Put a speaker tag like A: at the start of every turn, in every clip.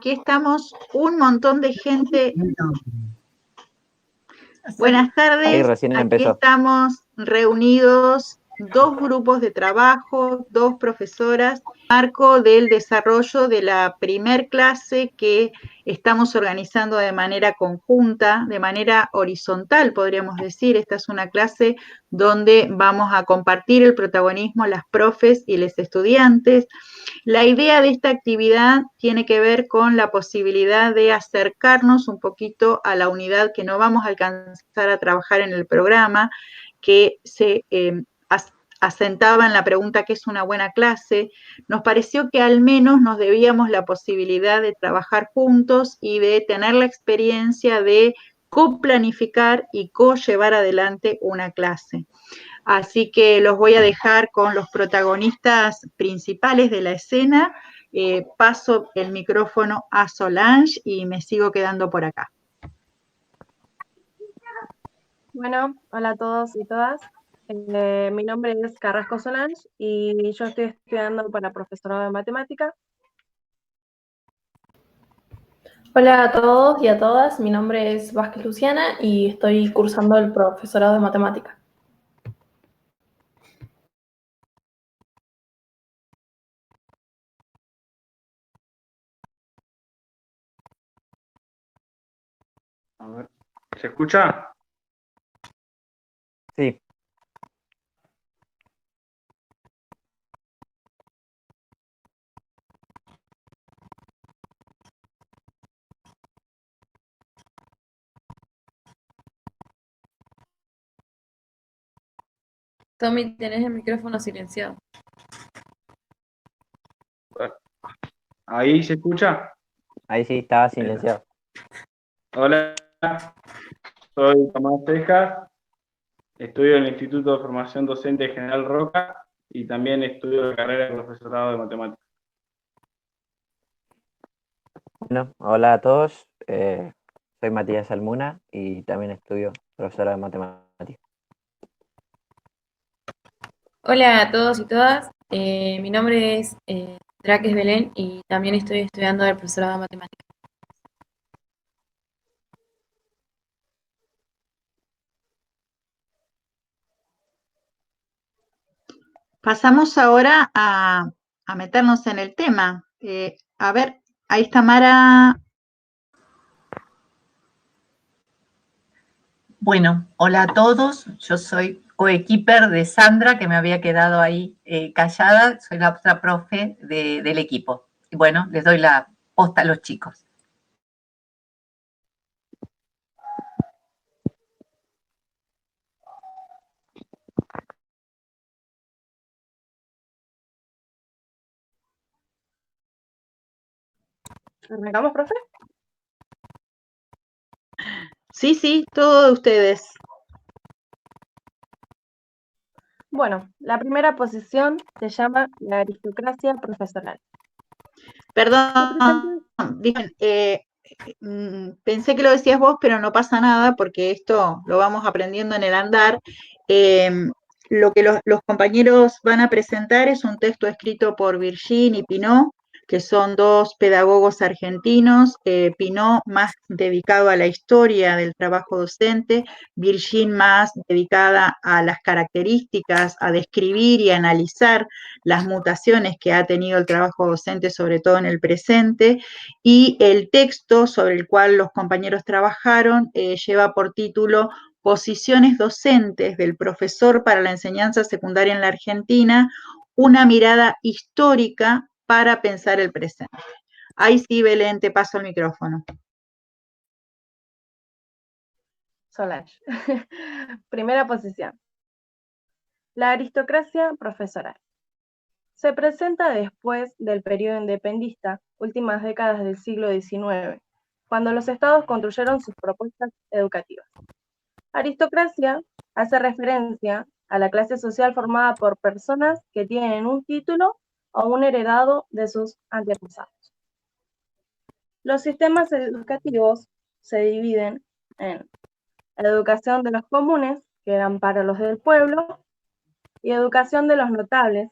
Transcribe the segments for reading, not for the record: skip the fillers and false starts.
A: Aquí estamos un montón de gente. Buenas tardes.
B: Ahí recién
A: Aquí
B: empezó.
A: estamos reunidos 2 grupos de trabajo, 2 profesoras, marco del desarrollo de la primer clase que estamos organizando de manera conjunta, de manera horizontal, podríamos decir. Esta es una clase donde vamos a compartir el protagonismo las profes y los estudiantes. La idea de esta actividad tiene que ver con la posibilidad de acercarnos un poquito a la unidad que no vamos a alcanzar a trabajar en el programa, que se asentaba en la pregunta ¿qué es una buena clase? Nos pareció que al menos nos debíamos la posibilidad de trabajar juntos y de tener la experiencia de coplanificar y co-llevar adelante una clase. Así que los voy a dejar con los protagonistas principales de la escena. Paso el micrófono a Solange y me sigo quedando por acá.
C: Bueno, hola a todos y todas. Mi nombre es Carrasco Solange y yo estoy estudiando para profesorado de matemática.
D: Hola a todos y a todas, mi nombre es Vázquez Luciana y estoy cursando el profesorado de matemática.
E: A ver, ¿se escucha?
B: Sí.
F: Tommy, tenés el micrófono silenciado.
E: ¿Ahí se escucha?
B: Ahí sí, estaba silenciado.
E: Hola, soy Tomás Tejas, estudio en el Instituto de Formación Docente General Roca y también estudio la carrera de profesorado de matemáticas.
B: Bueno, hola a todos. Soy Matías Almuna y también estudio profesora de matemáticas.
F: Hola a todos y todas. Mi nombre es Draques Belén y también estoy estudiando el profesorado de matemáticas.
A: Pasamos ahora a meternos en el tema. A ver, ahí está Mara.
G: Bueno, hola a todos. Yo soy coequiper de Sandra, que me había quedado ahí callada. Soy la otra profe del equipo. Y bueno, les doy la posta a los chicos.
C: ¿Arrancamos, profe?
A: Sí, sí, todos ustedes.
C: Bueno, la primera posición se llama la aristocracia profesoral.
A: Perdón, pensé que lo decías vos, pero no pasa nada porque esto lo vamos aprendiendo en el andar. Lo que los compañeros van a presentar es un texto escrito por Virginie y Pinot, que son 2 pedagogos argentinos, Pinot más dedicado a la historia del trabajo docente, Virginie más dedicada a las características, a describir y analizar las mutaciones que ha tenido el trabajo docente, sobre todo en el presente, y el texto sobre el cual los compañeros trabajaron lleva por título Posiciones docentes del profesor para la enseñanza secundaria en la Argentina, una mirada histórica para pensar el presente. Ahí sí, Belén, te paso el micrófono.
C: Solange. Primera posición. La aristocracia profesoral. Se presenta después del periodo independentista, últimas décadas del siglo XIX, cuando los estados construyeron sus propuestas educativas. Aristocracia hace referencia a la clase social formada por personas que tienen un título o un heredado de sus antepasados. Los sistemas educativos se dividen en educación de los comunes, que eran para los del pueblo, y educación de los notables,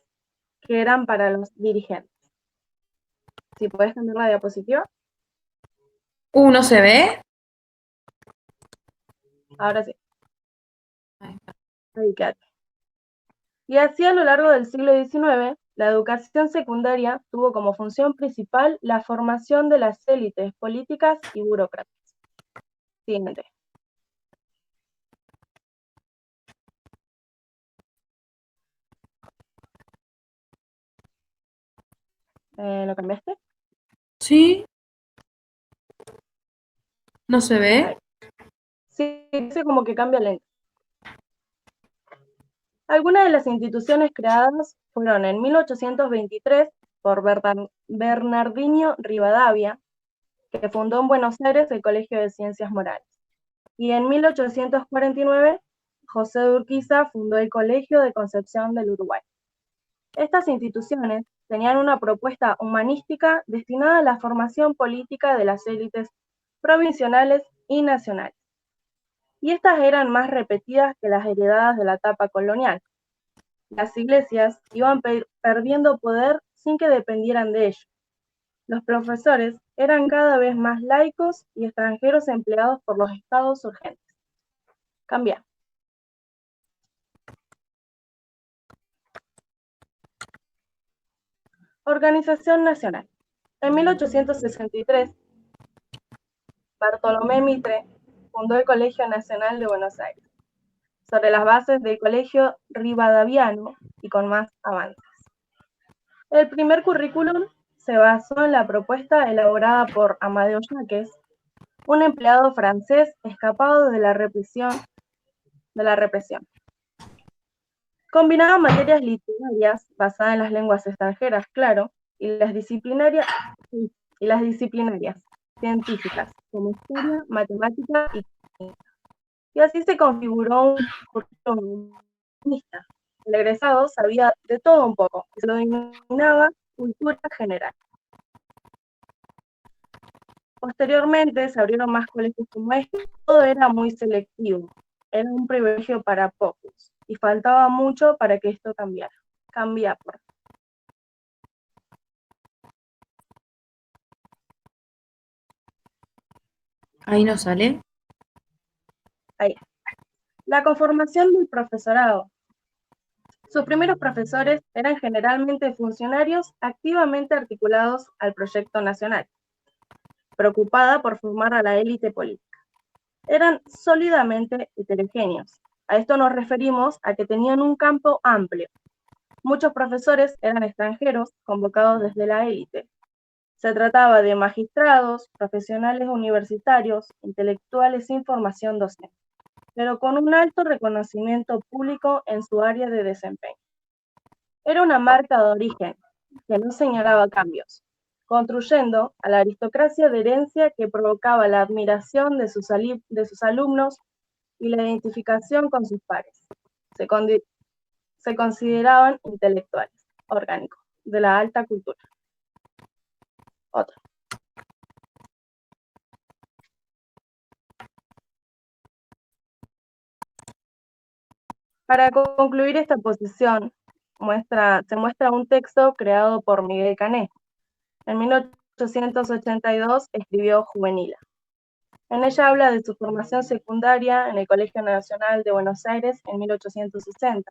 C: que eran para los dirigentes. Si puedes cambiar la diapositiva.
F: ¿No se ve?
C: Ahora sí,
F: Ahí está.
C: ahí quédate. Y así a lo largo del siglo XIX, la educación secundaria tuvo como función principal la formación de las élites políticas y burócratas. Siguiente. ¿Lo cambiaste?
F: Sí. ¿No se
C: Ahí.
F: ve?
C: Sí, dice como que cambia lento. Algunas de las instituciones creadas fueron en 1823 por Bernardino Rivadavia, que fundó en Buenos Aires el Colegio de Ciencias Morales. Y en 1849, José de Urquiza fundó el Colegio de Concepción del Uruguay. Estas instituciones tenían una propuesta humanística destinada a la formación política de las élites provinciales y nacionales. Y estas eran más repetidas que las heredadas de la etapa colonial. Las iglesias iban perdiendo poder sin que dependieran de ello. Los profesores eran cada vez más laicos y extranjeros empleados por los estados urgentes. Cambia. Organización nacional. En 1863, Bartolomé Mitre fundó el Colegio Nacional de Buenos Aires, sobre las bases del Colegio Rivadaviano y con más avances. El primer currículum se basó en la propuesta elaborada por Amadeo Yaques, un empleado francés escapado de la represión. Combinaba materias literarias basadas en las lenguas extranjeras, claro, y las disciplinarias científicas, como historia, matemática y química. Y así se configuró un currículum humanista. El egresado sabía de todo un poco, y se lo denominaba cultura general. Posteriormente se abrieron más colegios como este, todo era muy selectivo, era un privilegio para pocos, y faltaba mucho para que esto cambiara. Cambia, por favor.
F: Ahí no sale.
C: Ahí. La conformación del profesorado. Sus primeros profesores eran generalmente funcionarios activamente articulados al proyecto nacional, preocupada por formar a la élite política. Eran sólidamente heterogéneos. A esto nos referimos a que tenían un campo amplio. Muchos profesores eran extranjeros convocados desde la élite. Se trataba de magistrados, profesionales universitarios, intelectuales sin formación docente, pero con un alto reconocimiento público en su área de desempeño. Era una marca de origen que no señalaba cambios, construyendo a la aristocracia de herencia que provocaba la admiración de sus alumnos y la identificación con sus pares. Se consideraban intelectuales, orgánicos, de la alta cultura. Otro. Para concluir esta posición, se muestra un texto creado por Miguel Cané. En 1882 escribió Juvenila. En ella habla de su formación secundaria en el Colegio Nacional de Buenos Aires en 1860.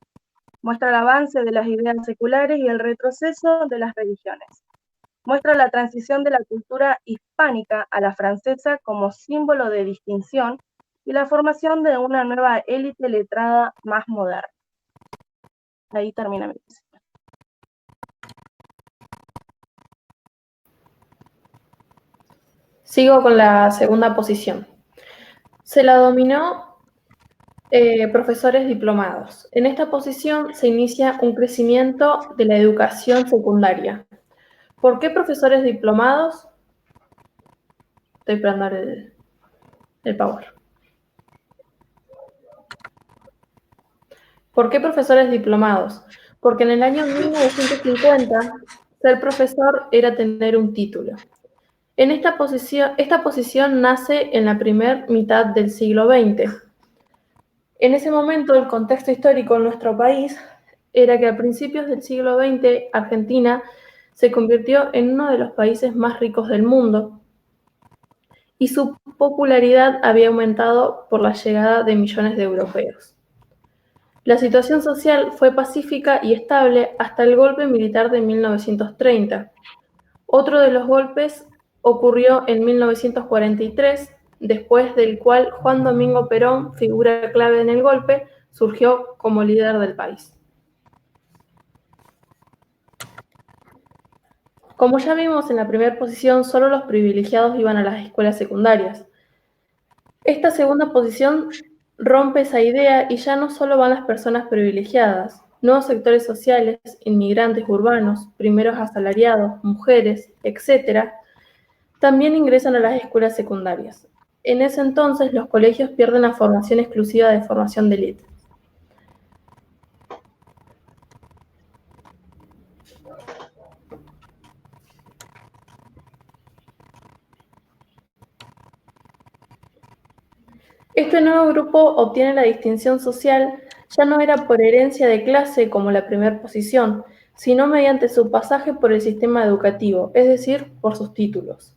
C: Muestra el avance de las ideas seculares y el retroceso de las religiones. Muestra la transición de la cultura hispánica a la francesa como símbolo de distinción y la formación de una nueva élite letrada más moderna. Ahí termina mi posición.
D: Sigo con la segunda posición. Se la dominó profesores diplomados. En esta posición se inicia un crecimiento de la educación secundaria. ¿Por qué profesores diplomados? Estoy esperando el power. ¿Por qué profesores diplomados? Porque en el año 1950 ser profesor era tener un título. Esta posición nace en la primera mitad del siglo XX. En ese momento, el contexto histórico en nuestro país era que a principios del siglo XX, Argentina se convirtió en uno de los países más ricos del mundo y su popularidad había aumentado por la llegada de millones de europeos. La situación social fue pacífica y estable hasta el golpe militar de 1930. Otro de los golpes ocurrió en 1943, después del cual Juan Domingo Perón, figura clave en el golpe, surgió como líder del país. Como ya vimos en la primera posición, solo los privilegiados iban a las escuelas secundarias. Esta segunda posición rompe esa idea y ya no solo van las personas privilegiadas, nuevos sectores sociales, inmigrantes urbanos, primeros asalariados, mujeres, etc., también ingresan a las escuelas secundarias. En ese entonces, los colegios pierden la formación exclusiva de formación de élite. Este nuevo grupo obtiene la distinción social ya no era por herencia de clase como la primera posición, sino mediante su pasaje por el sistema educativo, es decir, por sus títulos.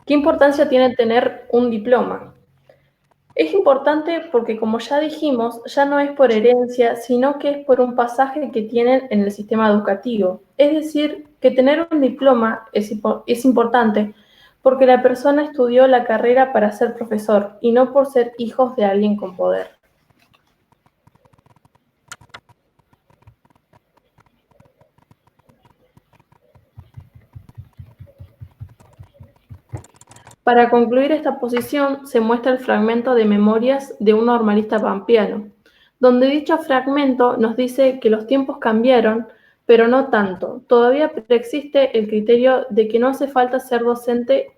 D: ¿Qué importancia tiene tener un diploma? Es importante porque, como ya dijimos, ya no es por herencia, sino que es por un pasaje que tienen en el sistema educativo. Es decir, que tener un diploma es importante porque la persona estudió la carrera para ser profesor y no por ser hijos de alguien con poder. Para concluir esta posición, se muestra el fragmento de Memorias de un normalista pampeano, donde dicho fragmento nos dice que los tiempos cambiaron, pero no tanto. Todavía preexiste el criterio de que no hace falta ser docente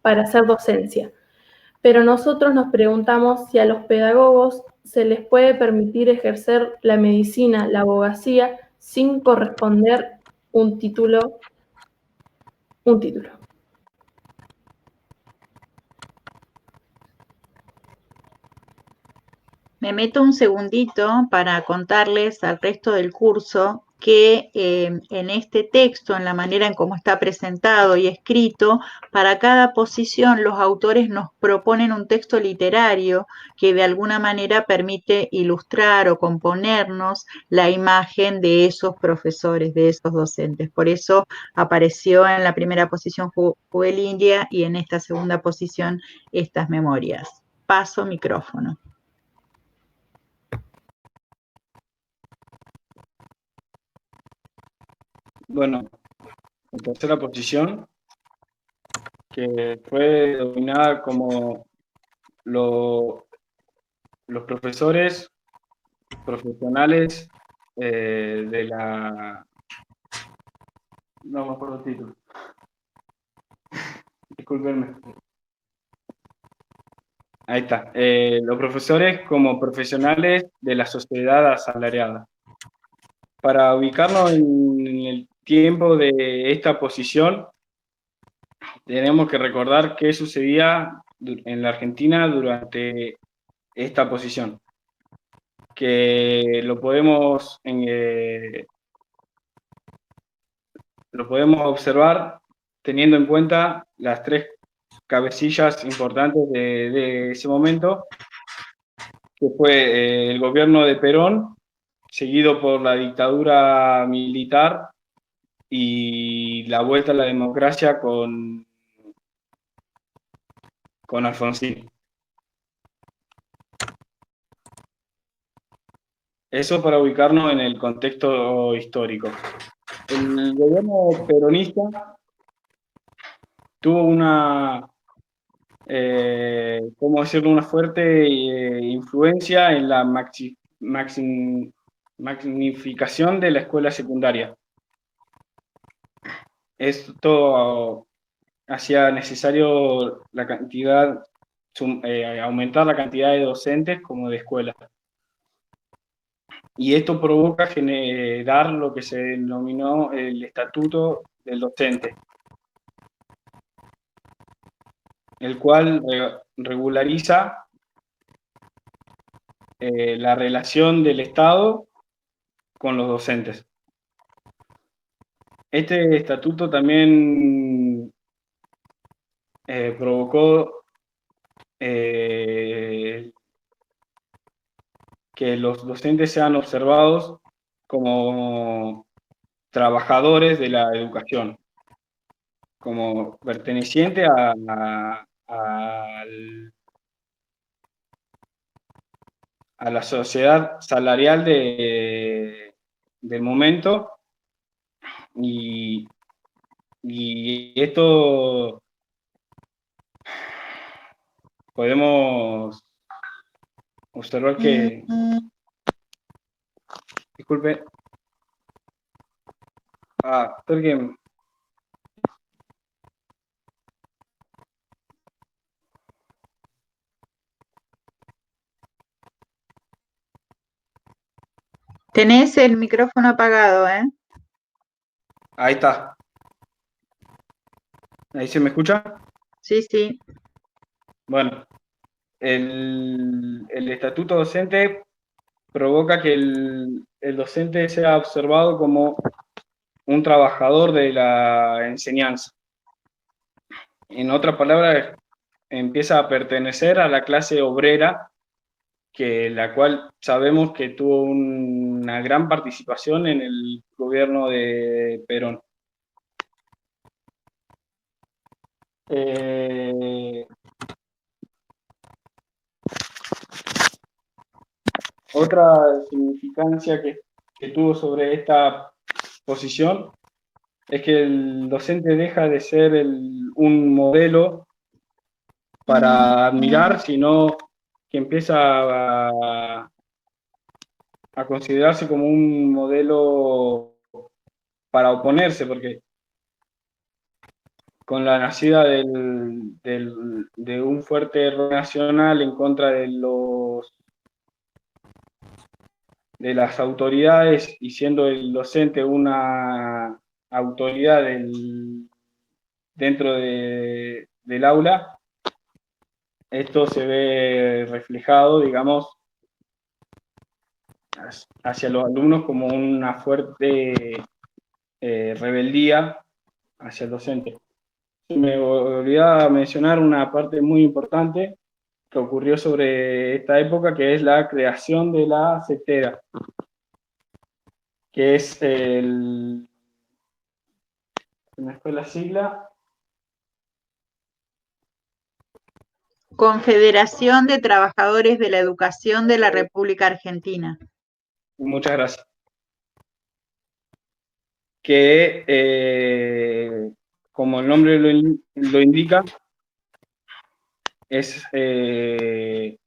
D: para hacer docencia, pero nosotros nos preguntamos si a los pedagogos se les puede permitir ejercer la medicina, la abogacía, sin corresponder un título.
A: Me meto un segundito para contarles al resto del curso que en este texto, en la manera en cómo está presentado y escrito, para cada posición los autores nos proponen un texto literario que de alguna manera permite ilustrar o componernos la imagen de esos profesores, de esos docentes. Por eso apareció en la primera posición Jubel India y en esta segunda posición estas memorias. Paso micrófono.
E: Bueno, en tercera posición, que fue denominada como los profesores profesionales de la... No me acuerdo el título. Discúlpenme. Ahí está. Los profesores como profesionales de la sociedad asalariada. Para ubicarnos en el tiempo de esta posición, tenemos que recordar qué sucedía en la Argentina durante esta posición, que lo podemos observar teniendo en cuenta las tres cabecillas importantes de ese momento, que fue el gobierno de Perón, seguido por la dictadura militar y la vuelta a la democracia con Alfonsín. Eso para ubicarnos en el contexto histórico. El gobierno peronista tuvo una, ¿cómo decirlo?, una fuerte influencia en la magnificación de la escuela secundaria. Esto hacía necesario aumentar la cantidad de docentes como de escuelas. Y esto provoca generar lo que se denominó el Estatuto del Docente, el cual regulariza la relación del Estado con los docentes. Este estatuto también provocó que los docentes sean observados como trabajadores de la educación, como perteneciente a la sociedad salarial del momento, y esto podemos observar que, disculpe, porque
A: Tenés el micrófono apagado, ¿eh?
E: ahí está. ¿Ahí se me escucha?
A: Sí, sí.
E: Bueno, el estatuto docente provoca que el docente sea observado como un trabajador de la enseñanza. En otras palabras, empieza a pertenecer a la clase obrera, la cual sabemos que tuvo una gran participación en el gobierno de Perón. Otra significancia que tuvo sobre esta posición es que el docente deja de ser un modelo para admirar, sino que empieza a considerarse como un modelo para oponerse, porque con la nacida de un fuerte error nacional en contra de las autoridades, y siendo el docente una autoridad dentro del aula, esto se ve reflejado, digamos, hacia los alumnos como una fuerte rebeldía hacia el docente. Me olvidaba mencionar una parte muy importante que ocurrió sobre esta época, que es la creación de la CETERA, que es se me fue la sigla.
A: Confederación de Trabajadores de la Educación de la República Argentina.
E: Muchas gracias. Que, como el nombre lo indica, es el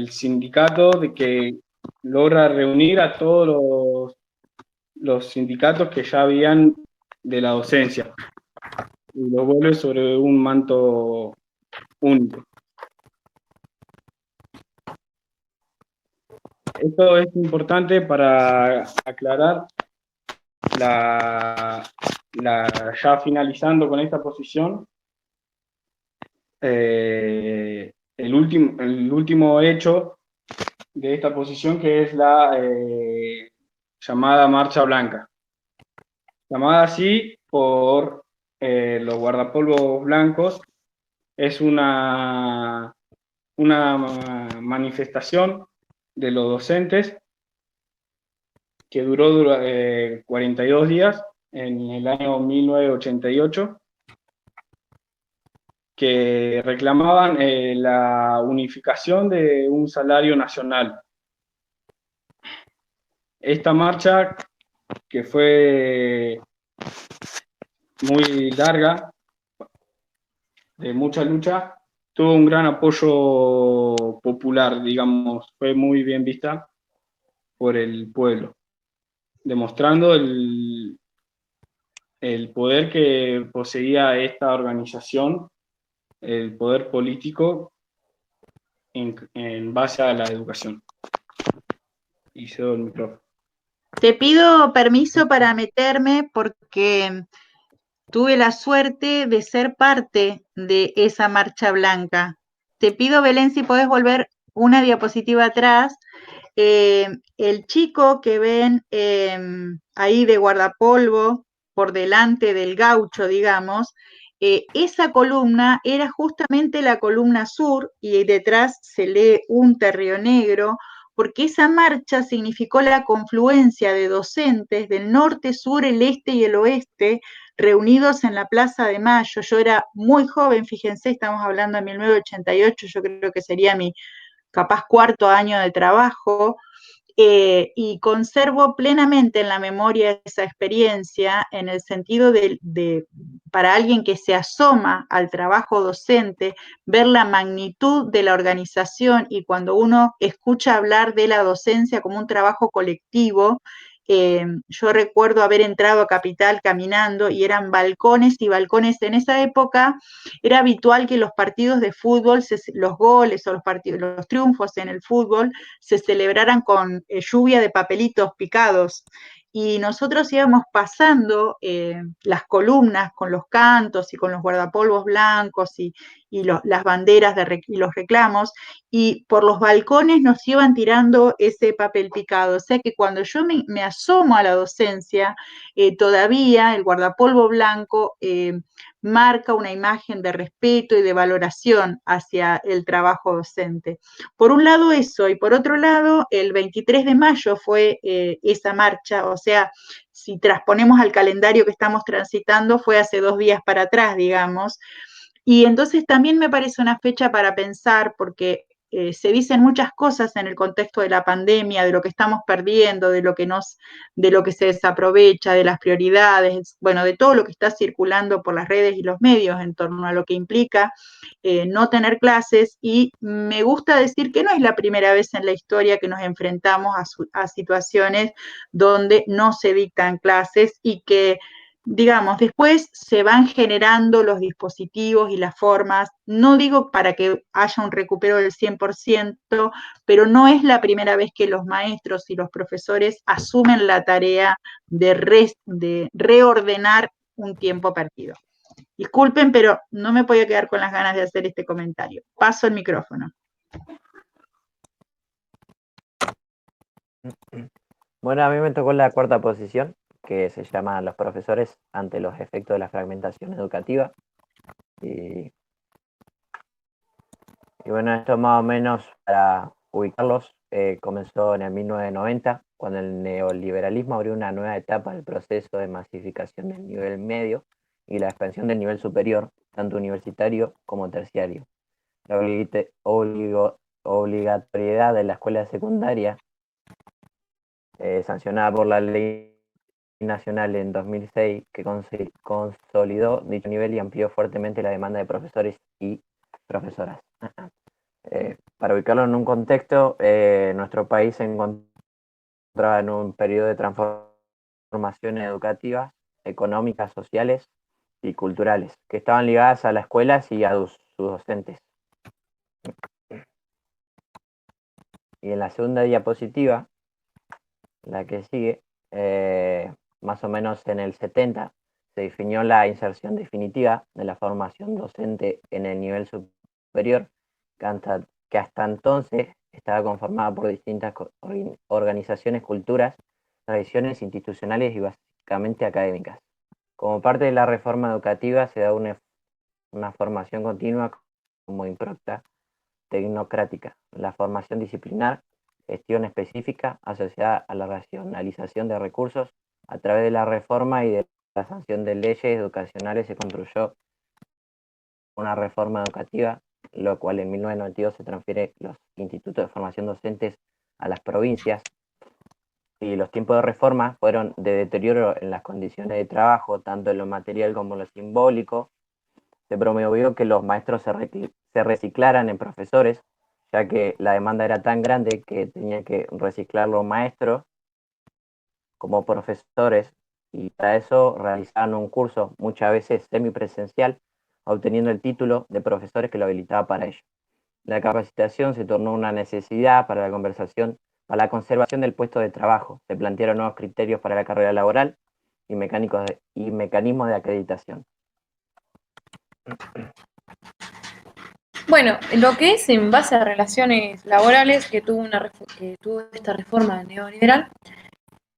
E: sindicato que logra reunir a todos los sindicatos que ya habían de la docencia, y lo vuelve sobre un manto único. Esto es importante para aclarar, ya finalizando con esta posición, el último hecho de esta posición, que es la llamada Marcha Blanca. Llamada así por los guardapolvos blancos. Es una manifestación de los docentes que duró 42 días en el año 1988, que reclamaban la unificación de un salario nacional. Esta marcha, que fue muy larga, de mucha lucha, tuvo un gran apoyo popular, digamos, fue muy bien vista por el pueblo, demostrando el poder que poseía esta organización, el poder político en base a la educación. Y cedo el micrófono.
A: Te pido permiso para meterme porque tuve la suerte de ser parte de esa marcha blanca. Te pido, Belén, si podés volver una diapositiva atrás. el chico que ven ahí de guardapolvo por delante del gaucho, digamos, esa columna era justamente la columna sur y detrás se lee un terrio negro, porque esa marcha significó la confluencia de docentes del norte, sur, el este y el oeste reunidos en la Plaza de Mayo. Yo era muy joven, fíjense, estamos hablando de 1988, yo creo que sería mi capaz cuarto año de trabajo, y conservo plenamente en la memoria esa experiencia en el sentido para alguien que se asoma al trabajo docente, ver la magnitud de la organización y cuando uno escucha hablar de la docencia como un trabajo colectivo. Yo recuerdo haber entrado a Capital caminando y eran balcones y balcones. En esa época era habitual que los partidos de fútbol, los goles o los triunfos en el fútbol se celebraran con lluvia de papelitos picados. Y nosotros íbamos pasando las columnas con los cantos y con los guardapolvos blancos y las banderas y los reclamos, y por los balcones nos iban tirando ese papel picado. O sea que cuando yo me asomo a la docencia, todavía el guardapolvo blanco marca una imagen de respeto y de valoración hacia el trabajo docente. Por un lado eso, y por otro lado, el 23 de mayo fue esa marcha, o sea, si transponemos al calendario que estamos transitando, fue hace 2 días para atrás, digamos. Y entonces también me parece una fecha para pensar, porque se dicen muchas cosas en el contexto de la pandemia, de lo que estamos perdiendo, de lo que se desaprovecha, de las prioridades, bueno, de todo lo que está circulando por las redes y los medios en torno a lo que implica no tener clases, y me gusta decir que no es la primera vez en la historia que nos enfrentamos a situaciones donde no se dictan clases y que, digamos, después se van generando los dispositivos y las formas. No digo para que haya un recupero del 100%, pero no es la primera vez que los maestros y los profesores asumen la tarea de reordenar un tiempo perdido. Disculpen, pero no me podía quedar con las ganas de hacer este comentario. Paso el micrófono.
B: Bueno, a mí me tocó la cuarta posición, que se llama Los profesores ante los efectos de la fragmentación educativa. Y bueno, esto más o menos para ubicarlos, comenzó en el 1990, cuando el neoliberalismo abrió una nueva etapa del proceso de masificación del nivel medio y la expansión del nivel superior, tanto universitario como terciario. La obligatoriedad de la escuela secundaria, sancionada por la Ley Nacional en 2006, que consolidó dicho nivel y amplió fuertemente la demanda de profesores y profesoras. Para ubicarlo en un contexto, nuestro país se encontraba en un periodo de transformaciones educativas, económicas, sociales y culturales, que estaban ligadas a las escuelas y a sus docentes. Y en la segunda diapositiva, la que sigue, más o menos en el 70, se definió la inserción definitiva de la formación docente en el nivel superior, que hasta entonces estaba conformada por distintas organizaciones, culturas, tradiciones institucionales y básicamente académicas. Como parte de la reforma educativa se da una formación continua como impronta tecnocrática, la formación disciplinar, gestión específica asociada a la racionalización de recursos. A través de la reforma y de la sanción de leyes educacionales se construyó una reforma educativa, lo cual en 1992 se transfiere los institutos de formación docentes a las provincias, y los tiempos de reforma fueron de deterioro en las condiciones de trabajo, tanto en lo material como en lo simbólico. Se promovió que los maestros se reciclaran en profesores, ya que la demanda era tan grande que tenía que reciclar los maestros como profesores, y para eso realizaban un curso, muchas veces semipresencial, obteniendo el título de profesores que lo habilitaba para ello. La capacitación se tornó una necesidad para la conservación del puesto de trabajo. Se plantearon nuevos criterios para la carrera laboral y mecanismos de acreditación.
F: Bueno, lo que es en base a relaciones laborales que tuvo esta reforma neoliberal,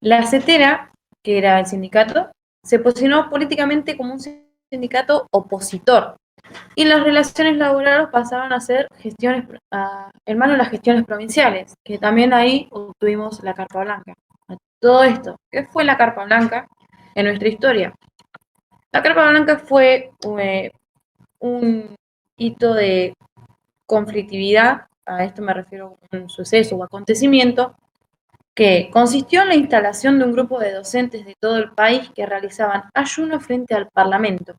F: la CETERA, que era el sindicato, se posicionó políticamente como un sindicato opositor y las relaciones laborales pasaron a ser en manos de las gestiones provinciales, que también ahí obtuvimos la Carpa Blanca. Todo esto, ¿qué fue la Carpa Blanca en nuestra historia? La Carpa Blanca fue un hito de conflictividad, a esto me refiero a un suceso o acontecimiento, que consistió en la instalación de un grupo de docentes de todo el país que realizaban ayuno frente al Parlamento,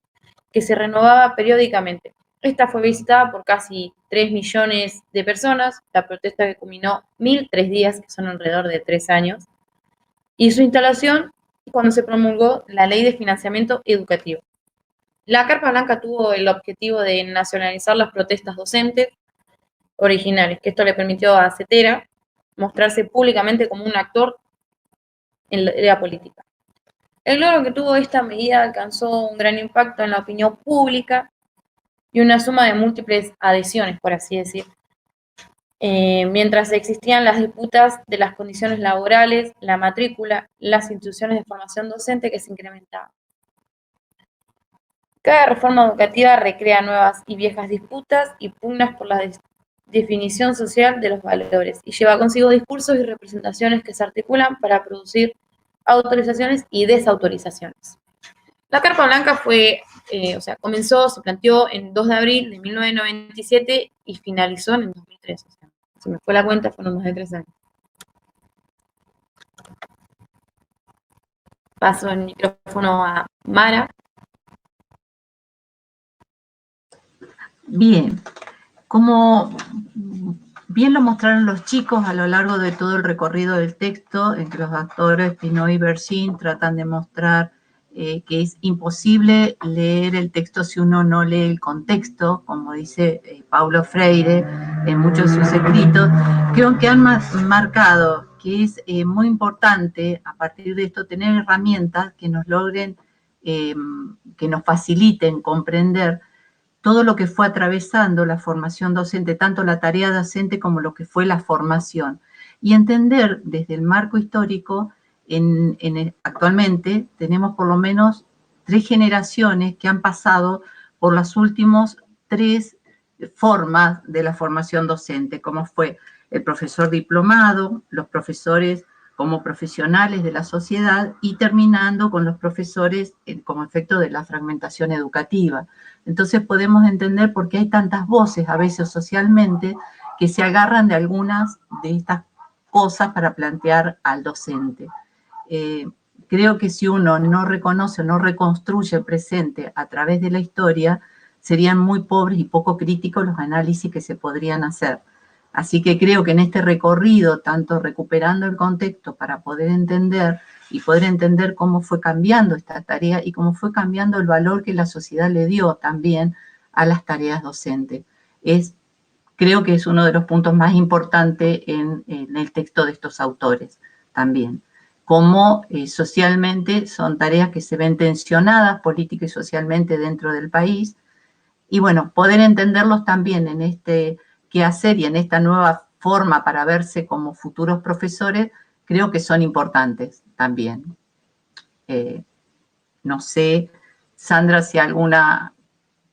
F: que se renovaba periódicamente. Esta fue visitada por casi 3 millones de personas, la protesta que culminó 1.003 días, que son alrededor de 3 años, y su instalación cuando se promulgó la Ley de Financiamiento Educativo. La Carpa Blanca tuvo el objetivo de nacionalizar las protestas docentes originales, que esto le permitió a CETERA mostrarse públicamente como un actor en la política. El logro que tuvo esta medida alcanzó un gran impacto en la opinión pública y una suma de múltiples adhesiones, por así decir. Mientras existían las disputas de las condiciones laborales, la matrícula, las instituciones de formación docente que se incrementaban. Cada reforma educativa recrea nuevas y viejas disputas y pugnas por la definición social de los valores y lleva consigo discursos y representaciones que se articulan para producir autorizaciones y desautorizaciones. La Carpa Blanca comenzó, se planteó en 2 de abril de 1997 y finalizó en el 2003. O sea, se me fue la cuenta, fueron más de 3 años. Paso el micrófono a Mara.
G: Bien, como bien lo mostraron los chicos a lo largo de todo el recorrido del texto, en que los actores Pinot y Bersin tratan de mostrar que es imposible leer el texto si uno no lee el contexto, como dice Paulo Freire en muchos de sus escritos. Creo que han marcado que es muy importante a partir de esto tener herramientas que nos logren, que nos faciliten comprender todo lo que fue atravesando la formación docente, tanto la tarea docente como lo que fue la formación. Y entender desde el marco histórico, actualmente tenemos por lo menos 3 generaciones que han pasado por las últimas 3 formas de la formación docente, como fue el profesor diplomado, los profesores como profesionales de la sociedad y terminando con los profesores como efecto de la fragmentación educativa. Entonces podemos entender por qué hay tantas voces a veces socialmente que se agarran de algunas de estas cosas para plantear al docente. Creo que si uno no reconoce o no reconstruye el presente a través de la historia, serían muy pobres y poco críticos los análisis que se podrían hacer. Así que creo que en este recorrido, tanto recuperando el contexto para poder entender y poder entender cómo fue cambiando esta tarea y cómo fue cambiando el valor que la sociedad le dio también a las tareas docentes. Creo que es uno de los puntos más importantes en el texto de estos autores también. Cómo socialmente son tareas que se ven tensionadas política y socialmente dentro del país. Y bueno, poder entenderlos también en este quehacer y en esta nueva forma para verse como futuros profesores, creo que son importantes también. No sé, Sandra, si alguna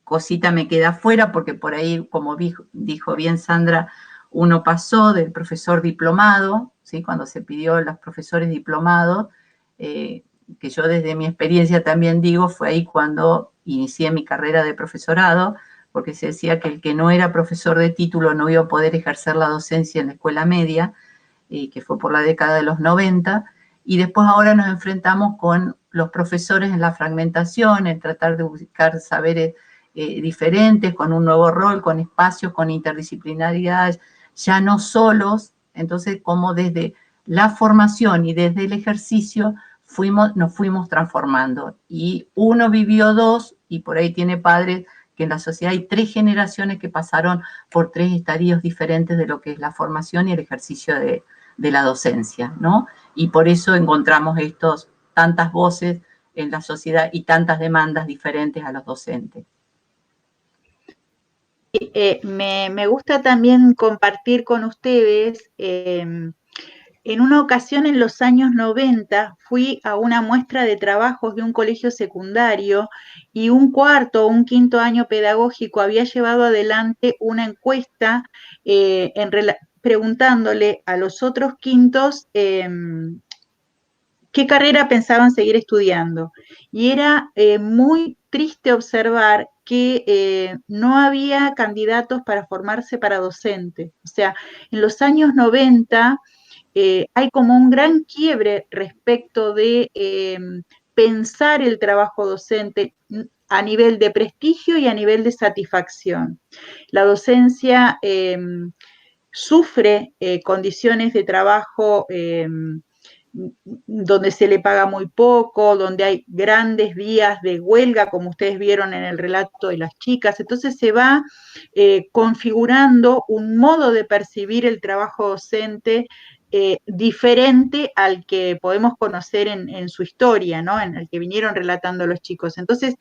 G: cosita me queda fuera, porque por ahí, como dijo bien Sandra, uno pasó del profesor diplomado, ¿sí? Cuando se pidió a los profesores diplomados, que yo desde mi experiencia también digo, fue ahí cuando inicié mi carrera de profesorado, porque se decía que el que no era profesor de título no iba a poder ejercer la docencia en la escuela media, que fue por la década de los 90, y después ahora nos enfrentamos con los profesores en la fragmentación, en tratar de buscar saberes diferentes, con un nuevo rol, con espacios, con interdisciplinaridad, ya no solos. Entonces, como desde la formación y desde el ejercicio nos fuimos transformando. Y uno vivió 2, y por ahí tiene padres que en la sociedad hay 3 generaciones que pasaron por 3 estadios diferentes de lo que es la formación y el ejercicio de la docencia, ¿no? Y por eso encontramos tantas voces en la sociedad y tantas demandas diferentes a los docentes.
A: Me gusta también compartir con ustedes, en una ocasión en los años 90 fui a una muestra de trabajos de un colegio secundario y un cuarto o un quinto año pedagógico había llevado adelante una encuesta preguntándole a los otros quintos qué carrera pensaban seguir estudiando. Y era muy triste observar que no había candidatos para formarse para docente. O sea, en los años 90 hay como un gran quiebre respecto de pensar el trabajo docente a nivel de prestigio y a nivel de satisfacción. La docencia sufre condiciones de trabajo donde se le paga muy poco, donde hay grandes días de huelga, como ustedes vieron en el relato de las chicas. Entonces se va configurando un modo de percibir el trabajo docente diferente al que podemos conocer en su historia, ¿no? En el que vinieron relatando los chicos. Entonces,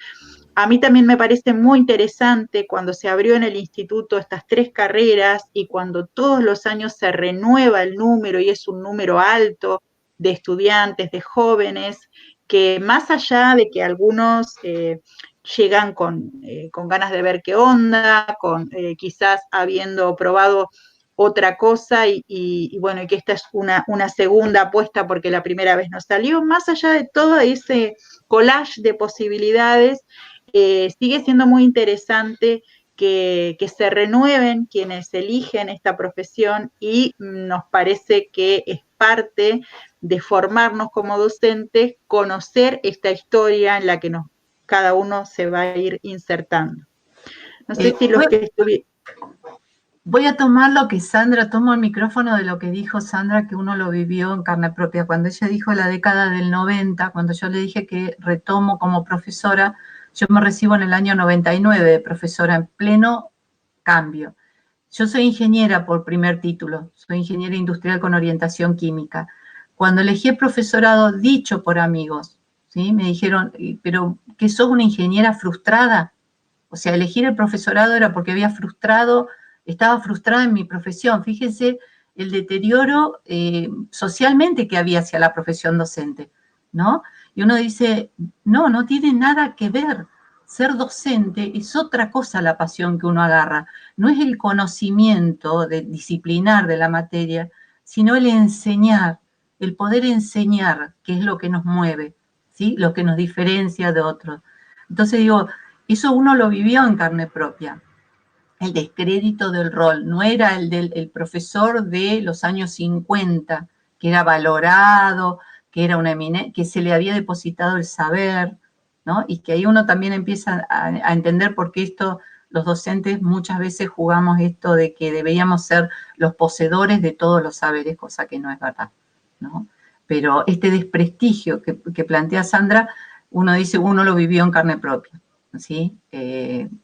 A: a mí también me parece muy interesante cuando se abrió en el instituto estas 3 carreras y cuando todos los años se renueva el número y es un número alto de estudiantes, de jóvenes, que más allá de que algunos llegan con ganas de ver qué onda, quizás habiendo probado otra cosa y bueno, y que esta es una segunda apuesta porque la primera vez no salió, más allá de todo ese collage de posibilidades, sigue siendo muy interesante que se renueven quienes eligen esta profesión y nos parece que es parte de formarnos como docentes, conocer esta historia en la que cada uno se va a ir insertando. No sé si los que estuvieron...
G: Voy a tomar lo que Sandra, tomo el micrófono de lo que dijo Sandra, que uno lo vivió en carne propia. Cuando ella dijo la década del 90, cuando yo le dije que retomo como profesora, yo me recibo en el año 99 de profesora en pleno cambio. Yo soy ingeniera por primer título, soy ingeniera industrial con orientación química. Cuando elegí el profesorado dicho por amigos, ¿sí? Me dijeron, pero ¿que sos una ingeniera frustrada? O sea, elegir el profesorado era porque estaba frustrada en mi profesión. Fíjense el deterioro socialmente que había hacia la profesión docente, ¿no? Y uno dice, no tiene nada que ver. Ser docente es otra cosa la pasión que uno agarra. No es el conocimiento disciplinar de la materia, sino el enseñar, el poder enseñar, que es lo que nos mueve, ¿sí? Lo que nos diferencia de otros. Entonces digo, eso uno lo vivió en carne propia. El descrédito del rol, no era el del profesor de los años 50, que era valorado, que era que se le había depositado el saber, ¿no? Y que ahí uno también empieza a entender por qué los docentes muchas veces jugamos esto de que deberíamos ser los poseedores de todos los saberes, cosa que no es verdad, ¿no? Pero este desprestigio que plantea Sandra, uno dice, uno lo vivió en carne propia, ¿sí?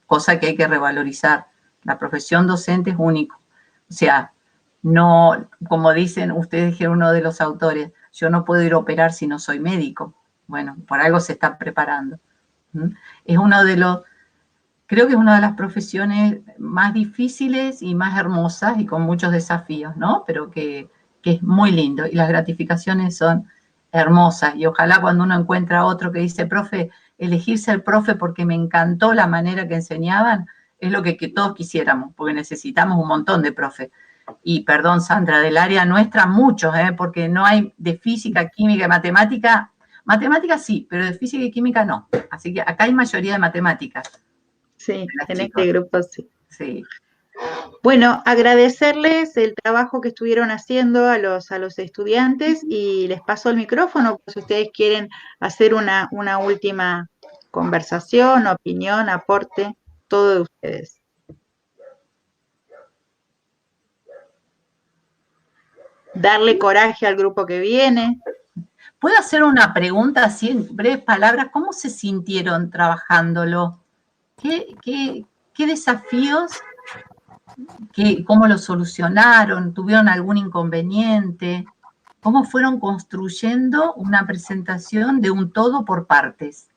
G: Cosa que hay que revalorizar. La profesión docente es único. O sea, no, como dicen, ustedes dijeron uno de los autores, yo no puedo ir a operar si no soy médico. Bueno, por algo se está preparando. Es creo que es una de las profesiones más difíciles y más hermosas y con muchos desafíos, ¿no? Pero que es muy lindo y las gratificaciones son hermosas. Y ojalá cuando uno encuentra a otro que dice, profe, elegir ser profe porque me encantó la manera que enseñaban, es lo que todos quisiéramos, porque necesitamos un montón de profe. Y perdón, Sandra, del área nuestra muchos, porque no hay de física, química y matemática. Matemáticas sí, pero de física y química no. Así que acá hay mayoría de matemáticas.
A: Sí, en este grupo sí.
G: Sí.
A: Bueno, agradecerles el trabajo que estuvieron haciendo a los estudiantes y les paso el micrófono por si ustedes quieren hacer una última conversación, opinión, aporte, todo de ustedes. Darle coraje al grupo que viene.
G: ¿Puedo hacer una pregunta así en breves palabras? ¿Cómo se sintieron trabajándolo? ¿Qué desafíos? ¿Cómo lo solucionaron? ¿Tuvieron algún inconveniente? ¿Cómo fueron construyendo una presentación de un todo por partes?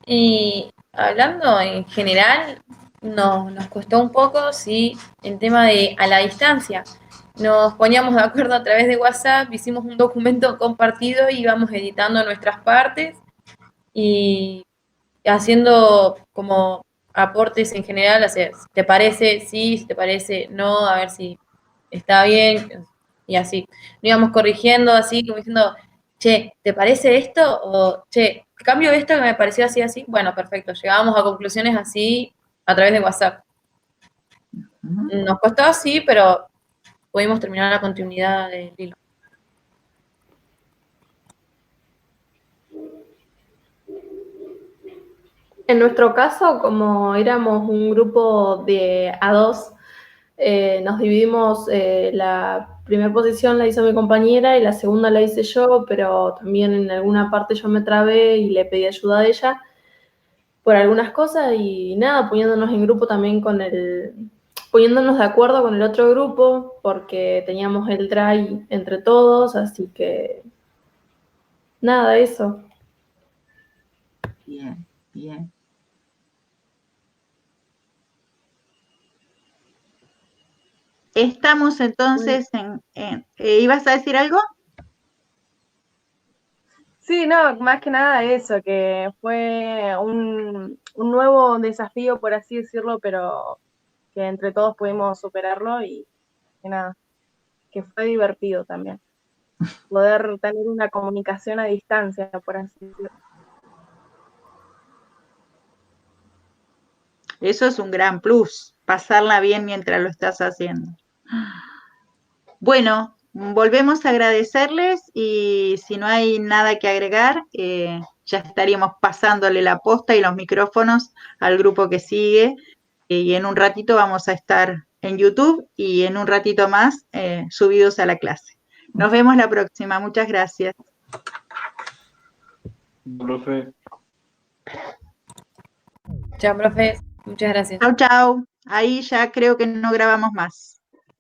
F: Y hablando en general, nos costó un poco, sí, el tema de a la distancia. Nos poníamos de acuerdo a través de WhatsApp, hicimos un documento compartido y íbamos editando nuestras partes y haciendo como aportes en general, o sea, si te parece sí, si te parece no, a ver si está bien, y así. No íbamos corrigiendo así, como diciendo, che, ¿te parece esto? O, che, cambio esto que me pareció así, así. Bueno, perfecto, llegábamos a conclusiones así a través de WhatsApp. Nos costó así, pero pudimos terminar la continuidad del hilo.
D: En nuestro caso, como éramos un grupo de a dos, nos dividimos, la primera posición la hizo mi compañera y la segunda la hice yo, pero también en alguna parte yo me trabé y le pedí ayuda a ella por algunas cosas y nada, poniéndonos en grupo también poniéndonos de acuerdo con el otro grupo, porque teníamos el try entre todos, así que nada, eso.
G: Bien, bien.
A: Estamos entonces ¿ibas a decir algo?
C: Sí, no, más que nada eso, que fue un nuevo desafío, por así decirlo, pero que entre todos pudimos superarlo y que nada, que fue divertido también. Poder tener una comunicación a distancia, por así decirlo.
A: Eso es un gran plus, pasarla bien mientras lo estás haciendo. Bueno, volvemos a agradecerles y si no hay nada que agregar, ya estaríamos pasándole la posta y los micrófonos al grupo que sigue y en un ratito vamos a estar en YouTube y en un ratito más subidos a la clase. Nos vemos la próxima. Muchas gracias.
E: Profe.
F: Chao, profe. Muchas gracias.
A: Chau, chau. Ahí ya creo que no grabamos más.